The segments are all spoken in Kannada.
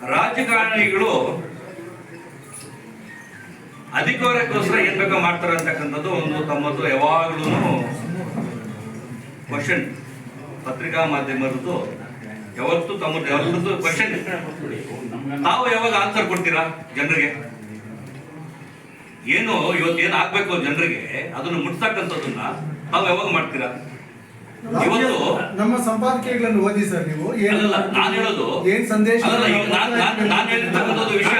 ರಾಜಕಾರಣಿಗಳು ಅಧಿಕಾರಕ್ಕೋಸ್ಕರ ಏನ್ ಬೇಕೋ ಮಾಡ್ತಾರೆ ಅಂತಕ್ಕಂಥದ್ದು ಒಂದು ತಮ್ಮದು ಯಾವಾಗಲೂ ಕ್ವಶನ್. ಪತ್ರಿಕಾ ಮಾಧ್ಯಮದ್ದು ಯಾವತ್ತು ತಮ್ಮದು ಎಲ್ಲರದ್ದು ಕ್ವಶನ್. ತಾವು ಯಾವಾಗ ಆನ್ಸರ್ ಕೊಡ್ತೀರಾ ಜನರಿಗೆ? ಏನು ಇವತ್ತೇನು ಆಗ್ಬೇಕು ಜನರಿಗೆ ಅದನ್ನು ಮುಟ್ಸಕ್ಕಂಥದ್ದನ್ನ ತಾವು ಯಾವಾಗ ಮಾಡ್ತೀರಾ? ಇವತ್ತು ನಮ್ಮ ಸಂಪಾದಕೀಯಗಳನ್ನು ಓದಿ ಸರ್. ನೀವು ಅಲ್ಲಲ್ಲ, ನಾನು ಹೇಳೋದು ಏನ್ ಸಂದೇಶ ನಾನು ಹೇಳಿರ್ತಕ್ಕಂಥದ್ದು ವಿಷಯ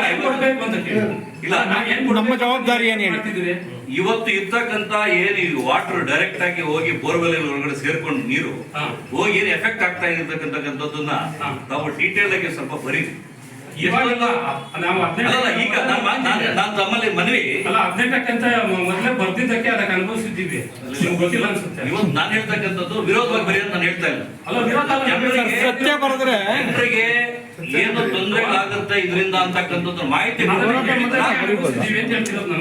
ಇಲ್ಲ. ನಮ್ಮ ಜವಾಬ್ದಾರಿ ಏನ್ ಹೇಳ್ತಿದ್ದೀವಿ? ಇವತ್ತು ಇರ್ತಕ್ಕಂತ ಏನು ವಾಟರ್ ಡೈರೆಕ್ಟ್ ಆಗಿ ಹೋಗಿ ಬೋರ್ವೆಲ್ ಒಳಗಡೆ ಸೇರ್ಕೊಂಡು ನೀರು ಹೋಗಿ ಏನು ಎಫೆಕ್ಟ್ ಆಗ್ತಾ ಇರ್ತಕ್ಕಂಥದ್ದನ್ನ ತಾವು ಡೀಟೇಲ್ ಆಗಿ ಸ್ವಲ್ಪ ಬರೀರಿ. ಈಗ ನಾನು ತಮ್ಮಲ್ಲಿ ಮನವಿ ಅಲ್ಲ 18ಕ್ಕಿಂತ ಮೊದಲೇ ಬರ್ದಿದ್ದಕ್ಕೆ ಅದಕ್ಕೆ ಅನುಭವಿಸಿದ್ದೀವಿ. ನಿಮ್ಗೆ ಗೊತ್ತಿಲ್ಲ ಅನ್ಸುತ್ತೆ. ಇವತ್ತು ನಾನು ಹೇಳ್ತಕ್ಕಂಥದ್ದು ವಿರೋಧವಾಗಿ ಬರೀ ಅಂತ ನಾನು ಹೇಳ್ತಾ ಇಲ್ಲ. ಅಲ್ಲ ವಿರೋಧ ಸತ್ಯ ಬರೆದ್ರೆ ಜನರಿಗೆ ಏನು ತೊಂದರೆಗಳಾಗುತ್ತೆ ಇದರಿಂದ ಅಂತಕ್ಕಂಥದ್ದು ಮಾಹಿತಿ ಅನುಭವಿಸಿದ್ದೀವಿ ಅಂತ ಹೇಳ್ತಿರೋದು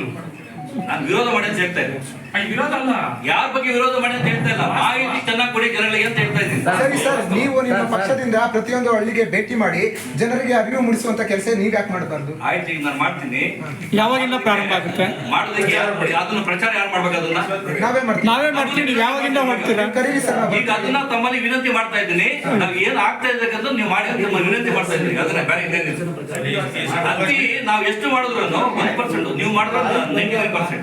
ನಾನು ವಿರೋಧ ಮಾಡಿ ಅಂತ ಹೇಳ್ತಾ ಇದ್ದೀನಿ. ವಿರೋಧ ಅಲ್ಲ, ಯಾರ ಬಗ್ಗೆ ವಿರೋಧ ಮಾಡಿ ಅಂತ ಹೇಳ್ತಾ ಇಲ್ಲ, ಮಾಹಿತಿ ಚೆನ್ನಾಗಿ ಕೊಡಿ ಜನಗಳಿಗೆ ಅಂತ ಹೇಳ್ತಾ ಇದ್ದೀನಿ. ಸರಿ ಸರ್, ನೀವು ನಿಮ್ಮ ಪಕ್ಷದಿಂದ ಪ್ರತಿಯೊಂದು ಹಳ್ಳಿಗೆ ಭೇಟಿ ಮಾಡಿ ಜನರಿಗೆ ಅರಿವು ಮೂಡಿಸುವಂತ ಕೆಲಸ ನೀವ್ ಯಾಕೆ ಮಾಡಬಾರ್ದು? ಆಯ್ತು, ಈಗ ನಾನು ಮಾಡ್ತೀನಿ. ಯಾವಾಗಿಂದ ಪ್ರಾರಂಭ ಆಗುತ್ತೆ ಮಾಡೋದಕ್ಕೆ ಅದನ್ನ ಪ್ರಚಾರ ಯಾರು ಮಾಡ್ಬೇಕು? ಅದನ್ನ ನಾವೇ ಮಾಡ್ತೀವಿ. ಯಾವಾಗಿಂದ ಮಾಡ್ತೀರಾ? ಕರೀರಿ ಸರ್. ಈಗ ಅದನ್ನ ತಮ್ಮಲ್ಲಿ ವಿನಂತಿ ಮಾಡ್ತಾ ಇದ್ದೀನಿ. ನಾವ್ ಏನ್ ಆಗ್ತಾ ಇದ್ದಕ್ಕಂತ ನೀವು ಮಾಡಿ ಅಂತ ವಿನಂತಿ ಮಾಡ್ತಾ ಇದ್ದೀನಿ. ಅದನ್ನ ಬೇರೆ ಅತಿ ನಾವ್ ಎಷ್ಟು ಮಾಡಿದ್ರು 1%, ನೀವು ಮಾಡಿದ್ರೆ 99%.